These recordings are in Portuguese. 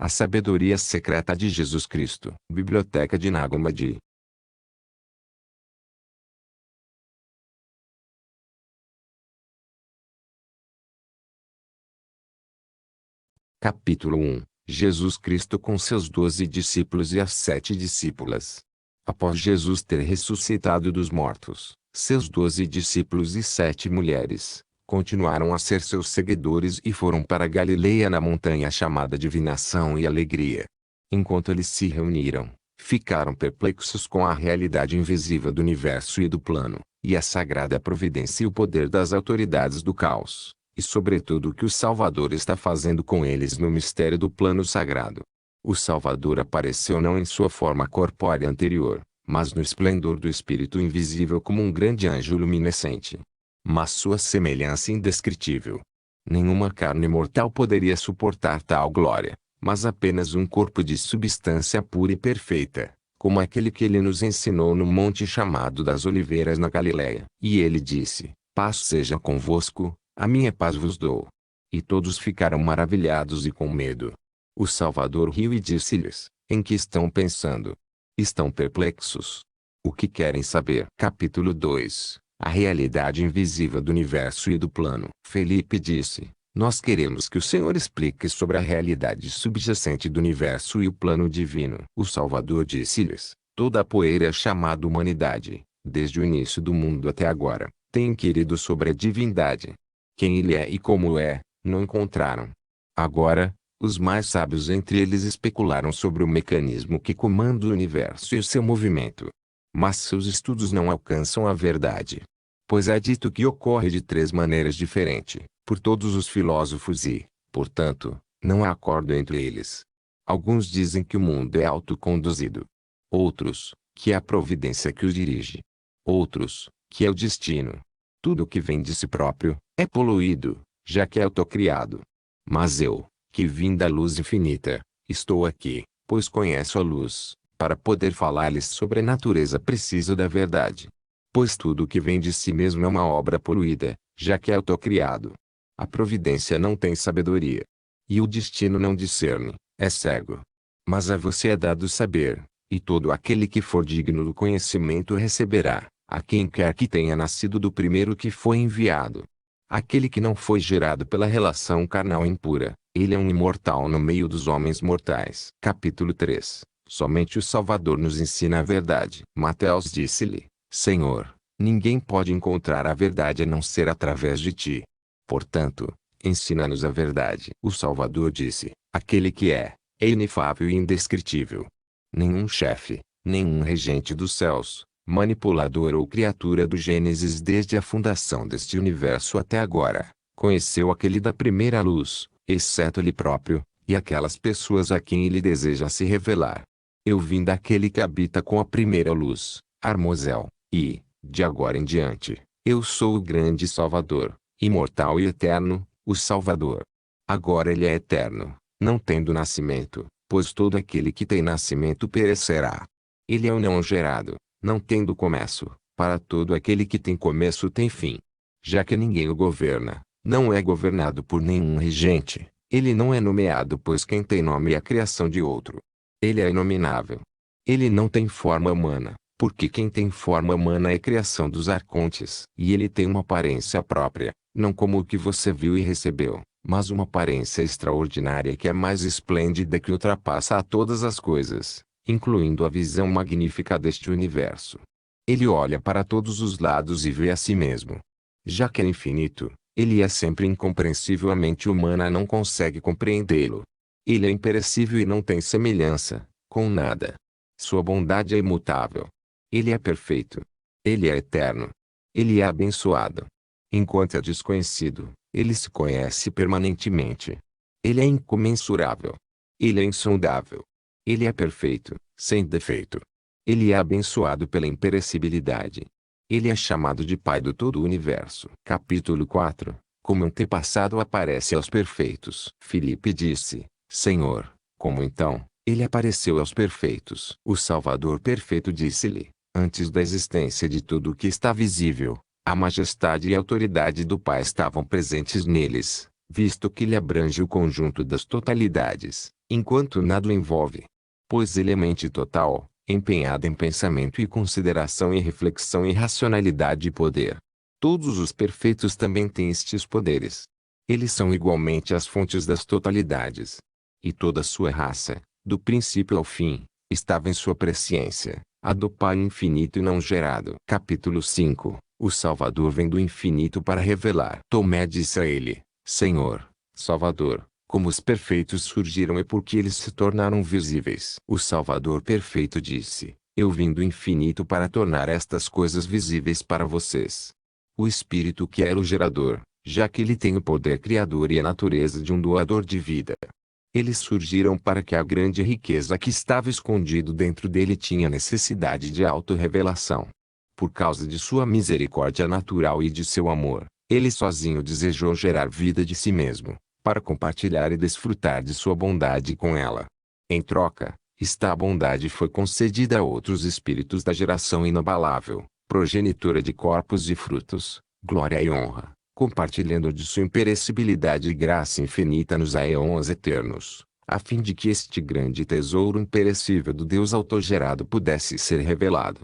A sabedoria secreta de Jesus Cristo. Biblioteca de Nag Hammadi. Capítulo 1. Jesus Cristo com seus 12 discípulos e as 7 discípulas. Após Jesus ter ressuscitado dos mortos, seus 12 discípulos e 7 mulheres continuaram a ser seus seguidores e foram para Galileia na montanha chamada Divinação e Alegria. Enquanto eles se reuniram, ficaram perplexos com a realidade invisível do universo e do plano, e a sagrada providência e o poder das autoridades do caos, e sobretudo o que o Salvador está fazendo com eles no mistério do plano sagrado. O Salvador apareceu não em sua forma corpórea anterior, mas no esplendor do Espírito invisível como um grande anjo luminescente. Mas sua semelhança indescritível. Nenhuma carne mortal poderia suportar tal glória, mas apenas um corpo de substância pura e perfeita, como aquele que ele nos ensinou no monte chamado das Oliveiras na Galileia. E ele disse: "Paz seja convosco, a minha paz vos dou." E todos ficaram maravilhados e com medo. O Salvador riu e disse-lhes: "Em que estão pensando? Estão perplexos? O que querem saber?" Capítulo 2. A realidade invisível do universo e do plano. Felipe disse: "Nós queremos que o Senhor explique sobre a realidade subjacente do universo e o plano divino." O Salvador disse-lhes: "Toda a poeira chamada humanidade, desde o início do mundo até agora, tem inquirido sobre a divindade. Quem ele é e como é, não encontraram. Agora, os mais sábios entre eles especularam sobre o mecanismo que comanda o universo e o seu movimento. Mas seus estudos não alcançam a verdade. Pois é dito que ocorre de 3 maneiras diferentes, por todos os filósofos e, portanto, não há acordo entre eles. Alguns dizem que o mundo é autoconduzido. Outros, que é a providência que o dirige. Outros, que é o destino. Tudo o que vem de si próprio, é poluído, já que é autocriado. Mas eu, que vim da luz infinita, estou aqui, pois conheço a luz, para poder falar-lhes sobre a natureza precisa da verdade. Pois tudo o que vem de si mesmo é uma obra poluída, já que é autocriado. A providência não tem sabedoria. E o destino não discerne, é cego. Mas a você é dado saber, e todo aquele que for digno do conhecimento receberá, a quem quer que tenha nascido do primeiro que foi enviado. Aquele que não foi gerado pela relação carnal impura, ele é um imortal no meio dos homens mortais. Capítulo 3. Somente o Salvador nos ensina a verdade. Mateus disse-lhe: "Senhor, ninguém pode encontrar a verdade a não ser através de ti. Portanto, ensina-nos a verdade." O Salvador disse: "Aquele que é inefável e indescritível. Nenhum chefe, nenhum regente dos céus, manipulador ou criatura do Gênesis desde a fundação deste universo até agora, conheceu aquele da primeira luz, exceto ele próprio, e aquelas pessoas a quem ele deseja se revelar. Eu vim daquele que habita com a primeira luz, Armosel, e, de agora em diante, eu sou o grande Salvador, imortal e eterno, o Salvador. Agora ele é eterno, não tendo nascimento, pois todo aquele que tem nascimento perecerá. Ele é o não gerado, não tendo começo, para todo aquele que tem começo tem fim. Já que ninguém o governa, não é governado por nenhum regente, ele não é nomeado pois quem tem nome é a criação de outro. Ele é inominável. Ele não tem forma humana, porque quem tem forma humana é criação dos arcontes. E ele tem uma aparência própria, não como o que você viu e recebeu, mas uma aparência extraordinária que é mais esplêndida que ultrapassa a todas as coisas, incluindo a visão magnífica deste universo. Ele olha para todos os lados e vê a si mesmo. Já que é infinito, ele é sempre incompreensível, a mente humana não consegue compreendê-lo. Ele é imperecível e não tem semelhança com nada. Sua bondade é imutável. Ele é perfeito. Ele é eterno. Ele é abençoado. Enquanto é desconhecido, ele se conhece permanentemente. Ele é incomensurável. Ele é insondável. Ele é perfeito, sem defeito. Ele é abençoado pela imperecibilidade. Ele é chamado de Pai do todo o universo. Capítulo 4. Como antepassado aparece aos perfeitos. Filipe disse: "Senhor, como então, ele apareceu aos perfeitos?" O Salvador perfeito disse-lhe: "Antes da existência de tudo o que está visível, a majestade e a autoridade do Pai estavam presentes neles, visto que ele abrange o conjunto das totalidades, enquanto nada o envolve. Pois ele é mente total, empenhada em pensamento e consideração e reflexão e racionalidade e poder. Todos os perfeitos também têm estes poderes. Eles são igualmente as fontes das totalidades. E toda a sua raça, do princípio ao fim, estava em sua presciência, a do Pai infinito e não gerado. Capítulo 5. O Salvador vem do infinito para revelar. Tomé disse a ele: Senhor, Salvador, como os perfeitos surgiram e por que eles se tornaram visíveis. O Salvador perfeito disse: Eu vim do infinito para tornar estas coisas visíveis para vocês. O Espírito que era o gerador, já que ele tem o poder criador e a natureza de um doador de vida. Eles surgiram para que a grande riqueza que estava escondido dentro dele tinha necessidade de autorrevelação. Por causa de sua misericórdia natural e de seu amor, ele sozinho desejou gerar vida de si mesmo, para compartilhar e desfrutar de sua bondade com ela. Em troca, esta bondade foi concedida a outros espíritos da geração inabalável, progenitora de corpos e frutos, glória e honra, compartilhando de sua imperecibilidade e graça infinita nos aeons eternos, a fim de que este grande tesouro imperecível do Deus autogerado pudesse ser revelado.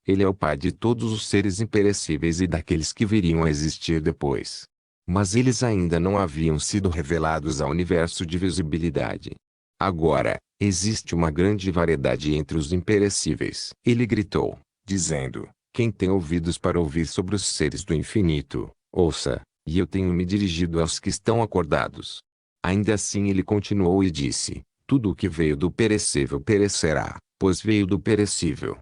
Ele é o Pai de todos os seres imperecíveis e daqueles que viriam a existir depois. Mas eles ainda não haviam sido revelados ao universo de visibilidade. Agora, existe uma grande variedade entre os imperecíveis. Ele gritou, dizendo: Quem tem ouvidos para ouvir sobre os seres do infinito, ouça, e eu tenho me dirigido aos que estão acordados. Ainda assim ele continuou e disse: Tudo o que veio do perecível perecerá, pois veio do perecível.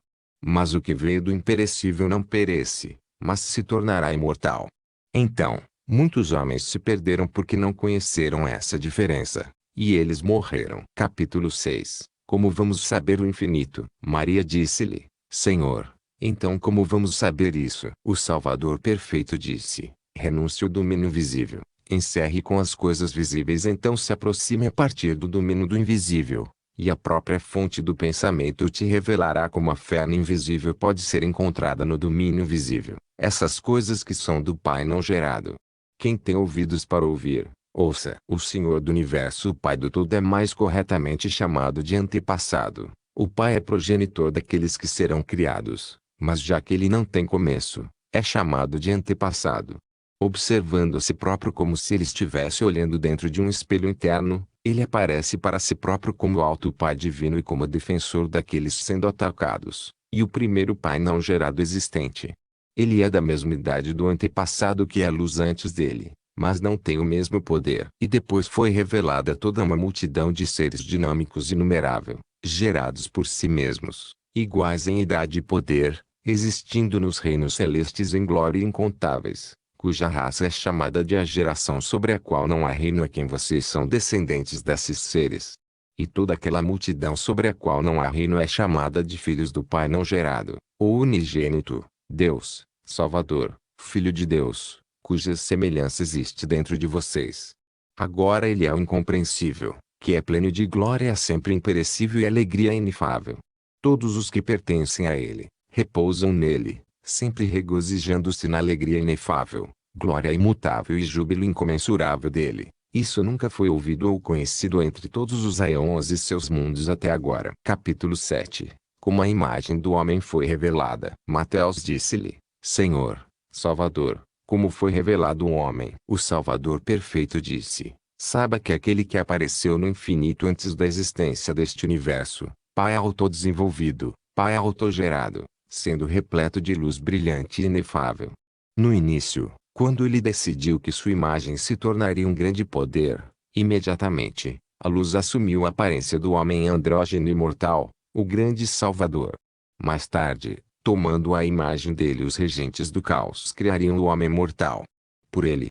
Mas o que veio do imperecível não perece, mas se tornará imortal. Então, muitos homens se perderam porque não conheceram essa diferença, e eles morreram. Capítulo 6. Como vamos saber o infinito? Maria disse-lhe: Senhor, então como vamos saber isso? O Salvador perfeito disse: Renuncie ao domínio visível, encerre com as coisas visíveis, então se aproxime a partir do domínio do invisível, e a própria fonte do pensamento te revelará como a fé no invisível pode ser encontrada no domínio visível. Essas coisas que são do Pai não gerado. Quem tem ouvidos para ouvir, ouça. O Senhor do Universo, o Pai do Todo, é mais corretamente chamado de antepassado. O Pai é progenitor daqueles que serão criados, mas já que ele não tem começo, é chamado de antepassado. Observando a si próprio como se ele estivesse olhando dentro de um espelho interno, ele aparece para si próprio como o alto Pai divino e como defensor daqueles sendo atacados, e o primeiro Pai não gerado existente. Ele é da mesma idade do antepassado que é a luz antes dele, mas não tem o mesmo poder. E depois foi revelada toda uma multidão de seres dinâmicos inumerável, gerados por si mesmos, iguais em idade e poder, existindo nos reinos celestes em glória incontáveis, cuja raça é chamada de a geração sobre a qual não há reino, a quem vocês são descendentes desses seres. E toda aquela multidão sobre a qual não há reino é chamada de filhos do Pai não gerado, ou unigênito, Deus, Salvador, Filho de Deus, cuja semelhança existe dentro de vocês. Agora ele é o incompreensível, que é pleno de glória sempre imperecível e alegria inefável. Todos os que pertencem a ele, repousam nele, sempre regozijando-se na alegria inefável, glória imutável e júbilo incomensurável dele. Isso nunca foi ouvido ou conhecido entre todos os aeons e seus mundos até agora. Capítulo 7. Como a imagem do homem foi revelada. Mateus disse-lhe: Senhor, Salvador, como foi revelado o homem? O Salvador perfeito disse: Saiba que aquele que apareceu no infinito antes da existência deste universo, Pai autodesenvolvido, Pai autogerado, sendo repleto de luz brilhante e inefável. No início, quando ele decidiu que sua imagem se tornaria um grande poder, imediatamente, a luz assumiu a aparência do homem andrógeno imortal, o grande Salvador. Mais tarde, tomando a imagem dele, os regentes do caos criariam o homem mortal. Por ele,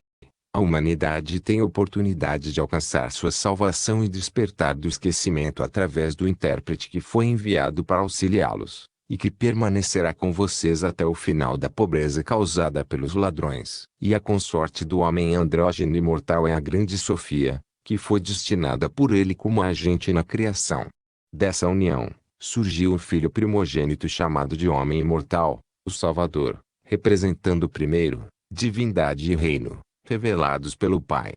a humanidade tem oportunidade de alcançar sua salvação e despertar do esquecimento através do intérprete que foi enviado para auxiliá-los, e que permanecerá com vocês até o final da pobreza causada pelos ladrões. E a consorte do homem andrógeno imortal é a grande Sofia, que foi destinada por ele como agente na criação. Dessa união, surgiu o filho primogênito chamado de homem imortal, o Salvador, representando o primeiro, divindade e reino, revelados pelo Pai.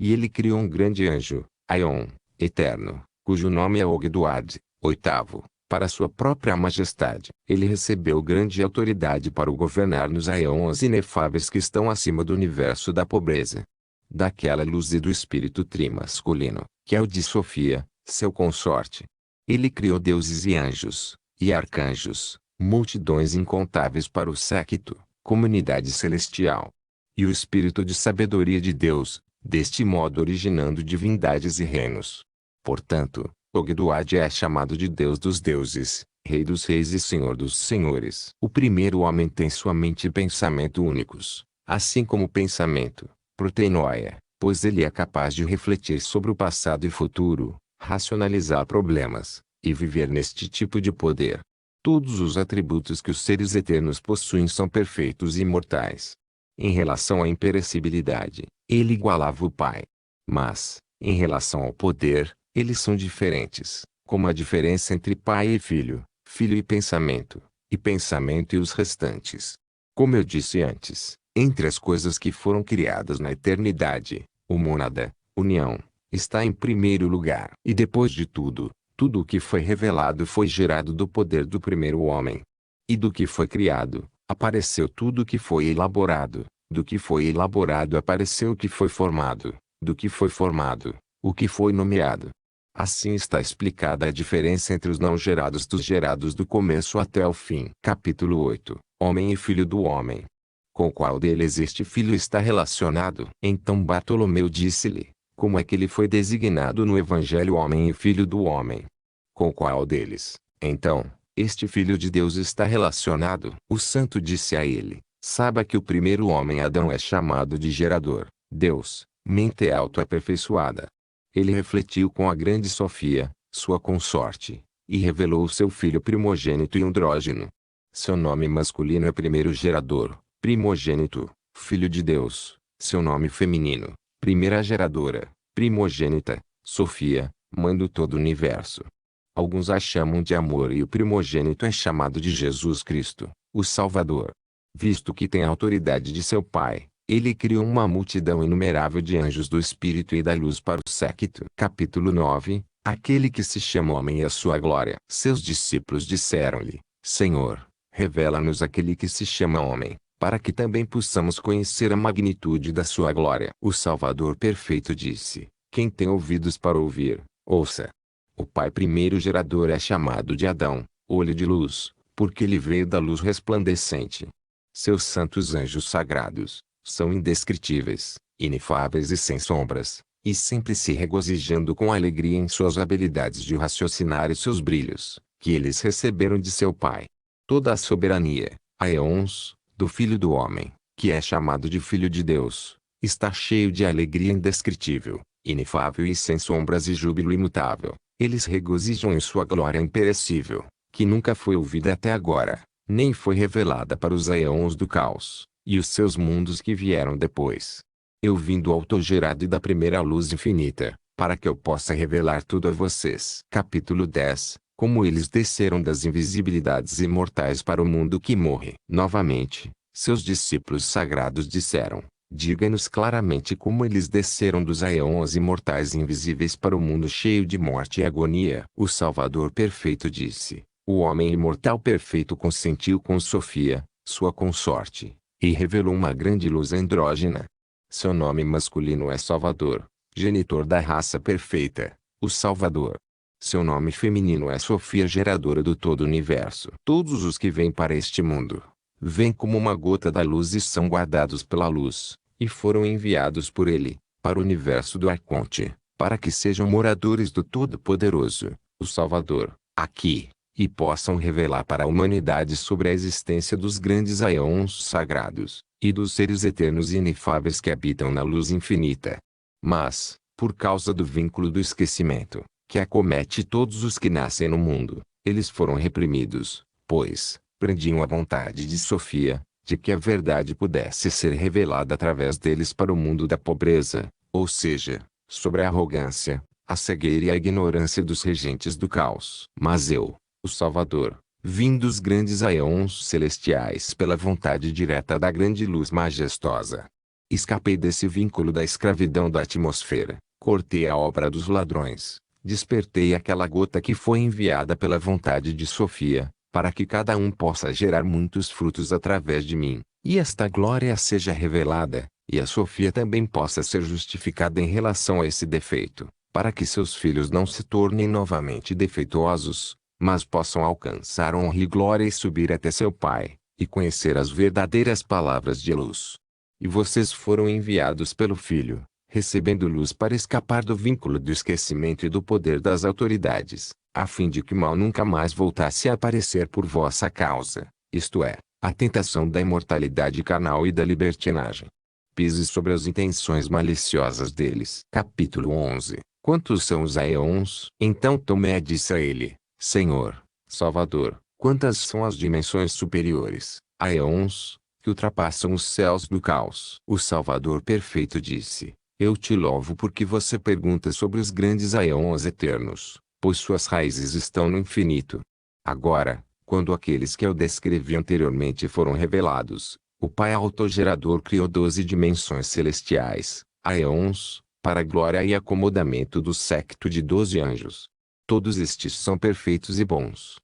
E ele criou um grande anjo, Aion, eterno, cujo nome é Ogdoad, oitavo, para sua própria majestade. Ele recebeu grande autoridade para o governar nos Aeons inefáveis que estão acima do universo da pobreza. Daquela luz e do espírito trimasculino, que é o de Sofia, seu consorte. Ele criou deuses e anjos, e arcanjos, multidões incontáveis para o séquito, comunidade celestial. E o espírito de sabedoria de Deus, deste modo originando divindades e reinos. Portanto, Ogdoad é chamado de Deus dos deuses, Rei dos reis e Senhor dos senhores. O primeiro homem tem sua mente e pensamento únicos, assim como o pensamento, proteinoia, pois ele é capaz de refletir sobre o passado e futuro, racionalizar problemas, e viver neste tipo de poder. Todos os atributos que os seres eternos possuem são perfeitos e imortais. Em relação à imperecibilidade, ele igualava o Pai. Mas, em relação ao poder, eles são diferentes, como a diferença entre pai e filho, filho e pensamento e os restantes. Como eu disse antes, entre as coisas que foram criadas na eternidade, o mônada, união, está em primeiro lugar. E depois de tudo, tudo o que foi revelado foi gerado do poder do primeiro homem. E do que foi criado, apareceu tudo o que foi elaborado, do que foi elaborado apareceu o que foi formado, do que foi formado, o que foi nomeado. Assim está explicada a diferença entre os não gerados dos gerados do começo até o fim. Capítulo 8. Homem e filho do homem. Com qual deles este filho está relacionado? Então Bartolomeu disse-lhe, como é que ele foi designado no Evangelho homem e filho do homem? Com qual deles, então, este filho de Deus está relacionado? O santo disse a ele, saiba que o primeiro homem Adão é chamado de gerador, Deus, mente auto-aperfeiçoada. Ele refletiu com a grande Sofia, sua consorte, e revelou o seu filho primogênito e andrógeno. Seu nome masculino é primeiro gerador, primogênito, filho de Deus. Seu nome feminino, primeira geradora, primogênita, Sofia, mãe do todo o universo. Alguns a chamam de amor e o primogênito é chamado de Jesus Cristo, o Salvador. Visto que tem a autoridade de seu Pai, ele criou uma multidão inumerável de anjos do Espírito e da luz para o séquito. Capítulo 9. Aquele que se chama homem e a sua glória. Seus discípulos disseram-lhe, Senhor, revela-nos aquele que se chama homem, para que também possamos conhecer a magnitude da sua glória. O Salvador perfeito disse, quem tem ouvidos para ouvir, ouça. O Pai primeiro gerador é chamado de Adão, olho de luz, porque ele veio da luz resplandecente. Seus santos anjos sagrados são indescritíveis, inefáveis e sem sombras, e sempre se regozijando com alegria em suas habilidades de raciocinar e seus brilhos, que eles receberam de seu Pai. Toda a soberania, aeons, do Filho do Homem, que é chamado de Filho de Deus, está cheio de alegria indescritível, inefável e sem sombras e júbilo imutável. Eles regozijam em sua glória imperecível, que nunca foi ouvida até agora, nem foi revelada para os aeons do caos, e os seus mundos que vieram depois. Eu vim do autogerado e da primeira luz infinita, para que eu possa revelar tudo a vocês. Capítulo 10. Como eles desceram das invisibilidades imortais para o mundo que morre. Novamente, seus discípulos sagrados disseram, diga-nos claramente como eles desceram dos aeons imortais e invisíveis para o mundo cheio de morte e agonia. O Salvador perfeito disse, o homem imortal perfeito consentiu com Sofia, sua consorte, e revelou uma grande luz andrógena. Seu nome masculino é Salvador, genitor da raça perfeita, o Salvador. Seu nome feminino é Sofia, geradora do todo o universo. Todos os que vêm para este mundo, vêm como uma gota da luz e são guardados pela luz, e foram enviados por ele, para o universo do Arconte, para que sejam moradores do Todo-Poderoso, o Salvador, aqui, e possam revelar para a humanidade sobre a existência dos grandes aeons sagrados, e dos seres eternos e inefáveis que habitam na luz infinita. Mas, por causa do vínculo do esquecimento, que acomete todos os que nascem no mundo, eles foram reprimidos, pois, prendiam a vontade de Sofia, de que a verdade pudesse ser revelada através deles para o mundo da pobreza, ou seja, sobre a arrogância, a cegueira e a ignorância dos regentes do caos. Mas eu, o Salvador, vim dos grandes aeons celestiais pela vontade direta da grande luz majestosa. Escapei desse vínculo da escravidão da atmosfera, cortei a obra dos ladrões, despertei aquela gota que foi enviada pela vontade de Sofia, para que cada um possa gerar muitos frutos através de mim, e esta glória seja revelada, e a Sofia também possa ser justificada em relação a esse defeito, para que seus filhos não se tornem novamente defeituosos, mas possam alcançar honra e glória e subir até seu Pai, e conhecer as verdadeiras palavras de luz. E vocês foram enviados pelo Filho, recebendo luz para escapar do vínculo do esquecimento e do poder das autoridades, a fim de que mal nunca mais voltasse a aparecer por vossa causa, isto é, a tentação da imortalidade carnal e da libertinagem. Pise sobre as intenções maliciosas deles. Capítulo 11. Quantos são os aeons? Então Tomé disse a ele: Senhor, Salvador, quantas são as dimensões superiores, aeons, que ultrapassam os céus do caos? O Salvador perfeito disse: Eu te louvo porque você pergunta sobre os grandes aeons eternos, pois suas raízes estão no infinito. Agora, quando aqueles que eu descrevi anteriormente foram revelados, o Pai autogerador criou 12 dimensões celestiais, aeons, para a glória e acomodamento do séquito de 12 anjos. Todos estes são perfeitos e bons.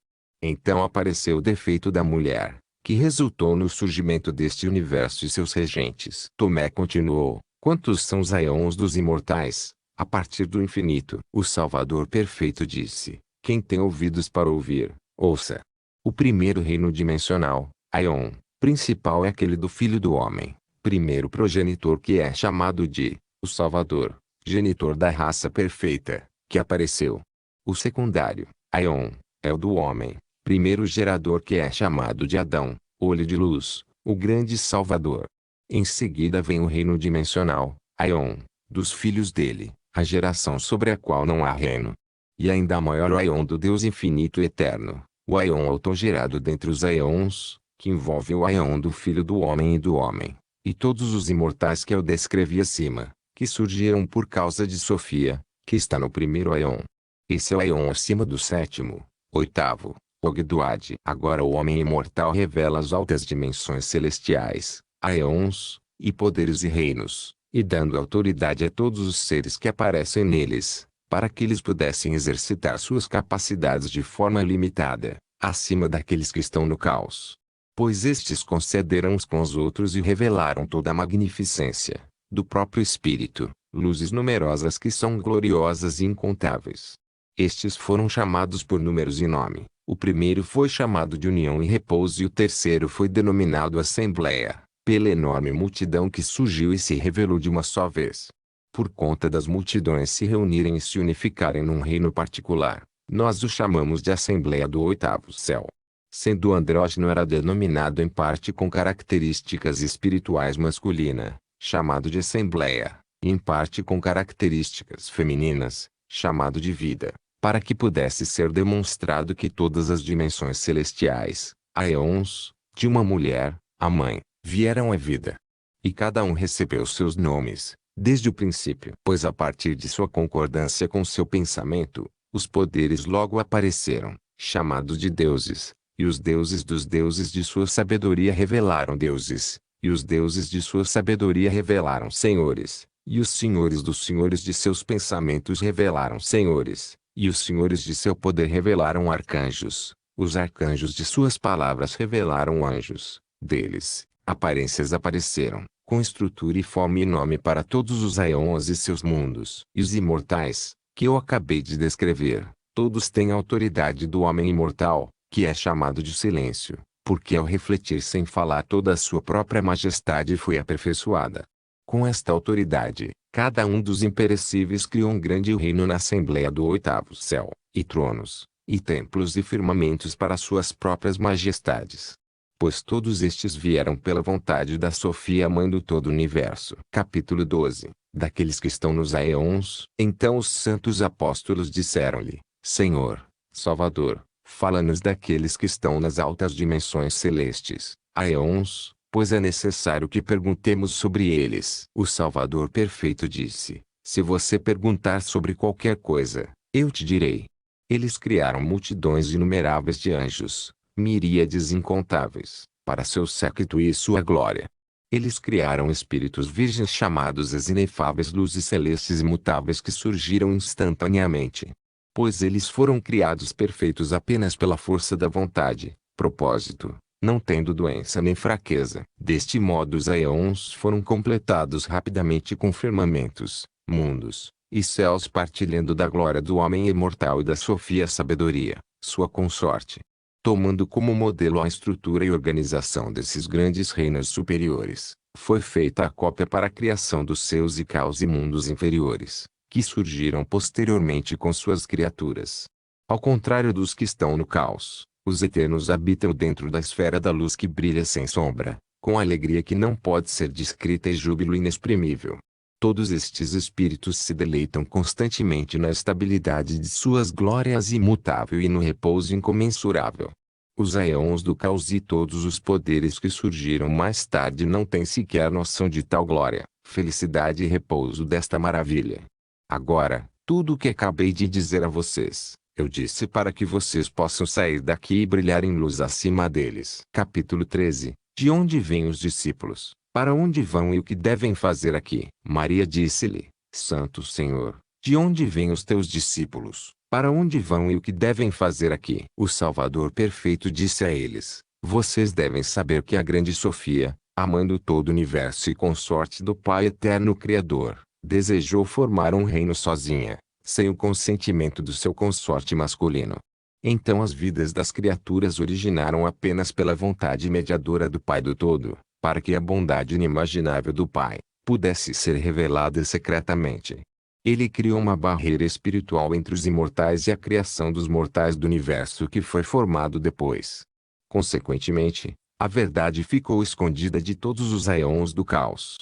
Então apareceu o defeito da mulher, que resultou no surgimento deste universo e seus regentes. Tomé continuou: Quantos são os aeons dos imortais, a partir do infinito? O Salvador perfeito disse: Quem tem ouvidos para ouvir, ouça. O primeiro reino dimensional, aeon, principal é aquele do Filho do Homem, primeiro progenitor que é chamado de o Salvador, genitor da raça perfeita, que apareceu. O secundário, aeon, é o do homem, primeiro gerador que é chamado de Adão, olho de luz, o grande Salvador. Em seguida vem o reino dimensional, aeon, dos filhos dele, a geração sobre a qual não há reino. E ainda maior o aeon do Deus infinito e eterno, o aeon autogerado dentre os aeons, que envolve o aeon do Filho do Homem e do Homem, e todos os imortais que eu descrevi acima, que surgiram por causa de Sofia, que está no primeiro aeon. Esse é o aeon acima do sétimo, oitavo, Ogdoad. Agora o homem imortal revela as altas dimensões celestiais, aeons, e poderes e reinos, e dando autoridade a todos os seres que aparecem neles, para que eles pudessem exercitar suas capacidades de forma limitada, acima daqueles que estão no caos. Pois estes concederam uns com os outros e revelaram toda a magnificência do próprio Espírito, luzes numerosas que são gloriosas e incontáveis. Estes foram chamados por números e nome. O primeiro foi chamado de união e repouso e o terceiro foi denominado Assembleia, pela enorme multidão que surgiu e se revelou de uma só vez. Por conta das multidões se reunirem e se unificarem num reino particular, nós o chamamos de Assembleia do Oitavo Céu. Sendo o andrógeno era denominado em parte com características espirituais masculina, chamado de Assembleia, e em parte com características femininas, chamado de Vida, para que pudesse ser demonstrado que todas as dimensões celestiais, aeons, de uma mulher, a mãe, vieram à vida. E cada um recebeu seus nomes, desde o princípio. Pois a partir de sua concordância com seu pensamento, os poderes logo apareceram, chamados de deuses, e os deuses dos deuses de sua sabedoria revelaram deuses, e os deuses de sua sabedoria revelaram senhores, e os senhores dos senhores de seus pensamentos revelaram senhores, e os senhores de seu poder revelaram arcanjos, os arcanjos de suas palavras revelaram anjos, deles, aparências apareceram, com estrutura e forma e nome para todos os aeons e seus mundos. E os imortais, que eu acabei de descrever, todos têm a autoridade do homem imortal, que é chamado de silêncio, porque ao refletir sem falar toda a sua própria majestade foi aperfeiçoada. Com esta autoridade, cada um dos imperecíveis criou um grande reino na Assembleia do Oitavo Céu, e tronos, e templos e firmamentos para suas próprias majestades. Pois todos estes vieram pela vontade da Sofia Mãe do todo o universo. Capítulo 12. Daqueles que estão nos aeons. Então os santos apóstolos disseram-lhe: Senhor, Salvador, fala-nos daqueles que estão nas altas dimensões celestes, aeons, pois é necessário que perguntemos sobre eles. O Salvador perfeito disse: Se você perguntar sobre qualquer coisa, eu te direi. Eles criaram multidões inumeráveis de anjos, miríades incontáveis, para seu séquito e sua glória. Eles criaram espíritos virgens chamados as inefáveis luzes celestes imutáveis que surgiram instantaneamente. Pois eles foram criados perfeitos apenas pela força da vontade, propósito, não tendo doença nem fraqueza. Deste modo os aeons foram completados rapidamente com firmamentos, mundos, e céus partilhando da glória do homem imortal e da Sofia sabedoria, sua consorte. Tomando como modelo a estrutura e organização desses grandes reinos superiores, foi feita a cópia para a criação dos seus e caos e mundos inferiores, que surgiram posteriormente com suas criaturas. Ao contrário dos que estão no caos, os eternos habitam dentro da esfera da luz que brilha sem sombra, com alegria que não pode ser descrita e júbilo inexprimível. Todos estes espíritos se deleitam constantemente na estabilidade de suas glórias imutável e no repouso incomensurável. Os aeons do caos e todos os poderes que surgiram mais tarde não têm sequer noção de tal glória, felicidade e repouso desta maravilha. Agora, tudo o que acabei de dizer a vocês, eu disse para que vocês possam sair daqui e brilhar em luz acima deles. Capítulo 13. De onde vêm os discípulos? Para onde vão e o que devem fazer aqui? Maria disse-lhe: Santo Senhor, de onde vêm os teus discípulos? Para onde vão e o que devem fazer aqui? O Salvador perfeito disse a eles: Vocês devem saber que a grande Sofia, amando todo o universo e consorte do Pai Eterno Criador, desejou formar um reino sozinha, sem o consentimento do seu consorte masculino. Então as vidas das criaturas originaram apenas pela vontade mediadora do Pai do Todo, para que a bondade inimaginável do Pai pudesse ser revelada secretamente. Ele criou uma barreira espiritual entre os imortais e a criação dos mortais do universo que foi formado depois. Consequentemente, a verdade ficou escondida de todos os aeons do caos.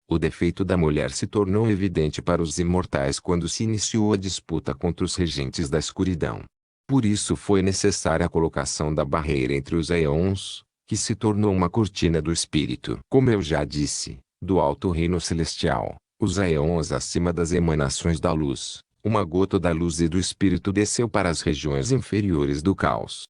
O defeito da mulher se tornou evidente para os imortais quando se iniciou a disputa contra os regentes da escuridão. Por isso foi necessária a colocação da barreira entre os aeons, que se tornou uma cortina do espírito. Como eu já disse, do alto reino celestial, os aeons acima das emanações da luz, uma gota da luz e do espírito desceu para as regiões inferiores do caos,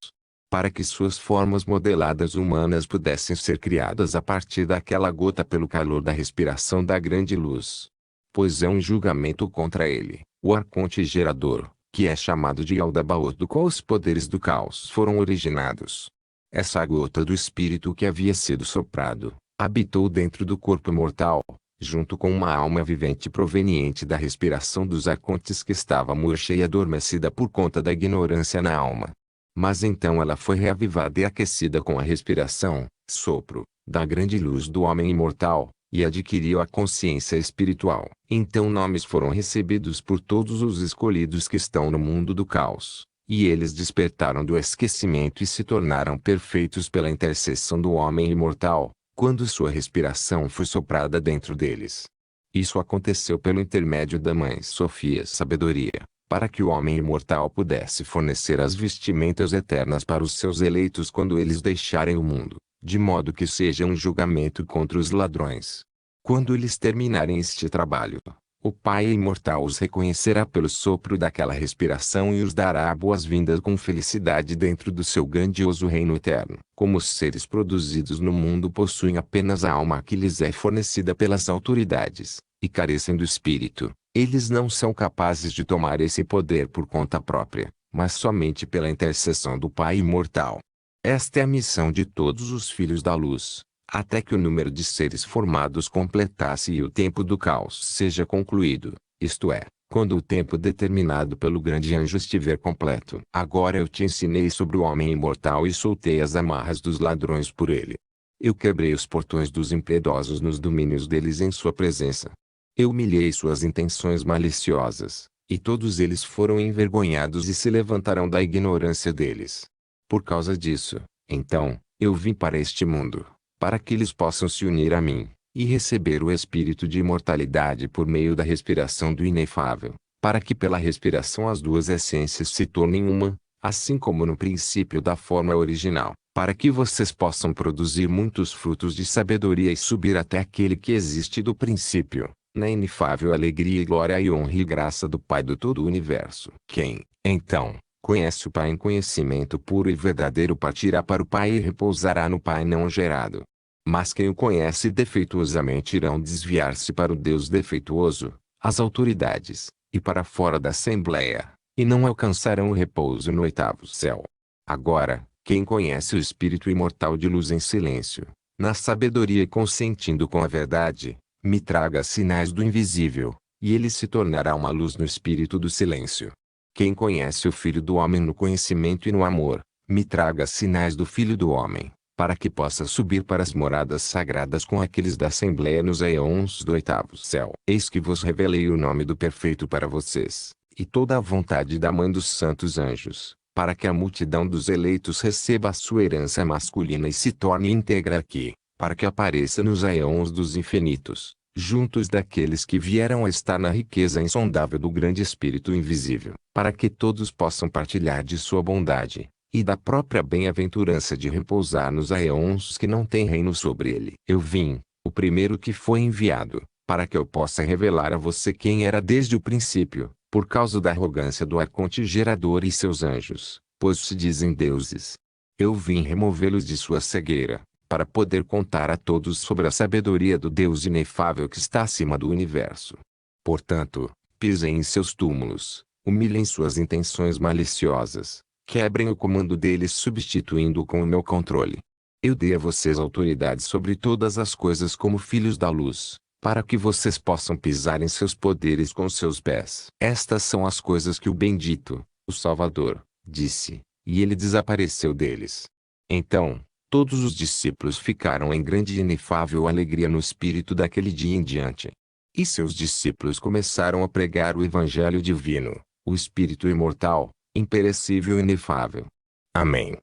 para que suas formas modeladas humanas pudessem ser criadas a partir daquela gota pelo calor da respiração da grande luz. Pois é um julgamento contra ele, o arconte gerador, que é chamado de Aldabaoth, do qual os poderes do caos foram originados. Essa gota do espírito que havia sido soprado, habitou dentro do corpo mortal, junto com uma alma vivente proveniente da respiração dos arcontes que estava murcha e adormecida por conta da ignorância na alma. Mas então ela foi reavivada e aquecida com a respiração, sopro, da grande luz do homem imortal, e adquiriu a consciência espiritual. Então nomes foram recebidos por todos os escolhidos que estão no mundo do caos. E eles despertaram do esquecimento e se tornaram perfeitos pela intercessão do homem imortal, quando sua respiração foi soprada dentro deles. Isso aconteceu pelo intermédio da Mãe Sofia Sabedoria, para que o homem imortal pudesse fornecer as vestimentas eternas para os seus eleitos quando eles deixarem o mundo, de modo que seja um julgamento contra os ladrões. Quando eles terminarem este trabalho, o Pai imortal os reconhecerá pelo sopro daquela respiração e os dará boas-vindas com felicidade dentro do seu grandioso reino eterno. Como os seres produzidos no mundo possuem apenas a alma que lhes é fornecida pelas autoridades, e carecem do espírito, eles não são capazes de tomar esse poder por conta própria, mas somente pela intercessão do Pai imortal. Esta é a missão de todos os filhos da luz, até que o número de seres formados completasse e o tempo do caos seja concluído, isto é, quando o tempo determinado pelo grande anjo estiver completo. Agora eu te ensinei sobre o homem imortal e soltei as amarras dos ladrões por ele. Eu quebrei os portões dos impiedosos nos domínios deles em sua presença. Eu humilhei suas intenções maliciosas, e todos eles foram envergonhados e se levantarão da ignorância deles. Por causa disso, então, eu vim para este mundo, para que eles possam se unir a mim, e receber o espírito de imortalidade por meio da respiração do inefável, para que pela respiração as duas essências se tornem uma, assim como no princípio da forma original, para que vocês possam produzir muitos frutos de sabedoria e subir até aquele que existe do princípio, na inefável alegria e glória e honra e graça do Pai do todo o universo. Quem, então, conhece o Pai em conhecimento puro e verdadeiro partirá para o Pai e repousará no Pai não gerado. Mas quem o conhece defeituosamente irão desviar-se para o Deus defeituoso, as autoridades, e para fora da Assembleia, e não alcançarão o repouso no oitavo céu. Agora, quem conhece o Espírito imortal de luz em silêncio, na sabedoria e consentindo com a verdade, me traga sinais do invisível, e ele se tornará uma luz no espírito do silêncio. Quem conhece o Filho do Homem no conhecimento e no amor, me traga sinais do Filho do Homem, para que possa subir para as moradas sagradas com aqueles da Assembleia nos aeons do oitavo céu. Eis que vos revelei o nome do perfeito para vocês, e toda a vontade da mãe dos santos anjos, para que a multidão dos eleitos receba a sua herança masculina e se torne íntegra aqui, para que apareça nos aeons dos infinitos, juntos daqueles que vieram a estar na riqueza insondável do grande Espírito invisível, para que todos possam partilhar de sua bondade, e da própria bem-aventurança de repousar nos aeons que não têm reino sobre ele. Eu vim, o primeiro que foi enviado, para que eu possa revelar a você quem era desde o princípio, por causa da arrogância do arconte gerador e seus anjos, pois se dizem deuses. Eu vim removê-los de sua cegueira, para poder contar a todos sobre a sabedoria do Deus inefável que está acima do universo. Portanto, pisem em seus túmulos, humilhem suas intenções maliciosas, quebrem o comando deles substituindo-o com o meu controle. Eu dei a vocês autoridade sobre todas as coisas como filhos da luz, para que vocês possam pisar em seus poderes com seus pés. Estas são as coisas que o bendito, o Salvador, disse, e ele desapareceu deles. Então, todos os discípulos ficaram em grande e inefável alegria no espírito daquele dia em diante. E seus discípulos começaram a pregar o Evangelho divino, o Espírito imortal, imperecível e inefável. Amém.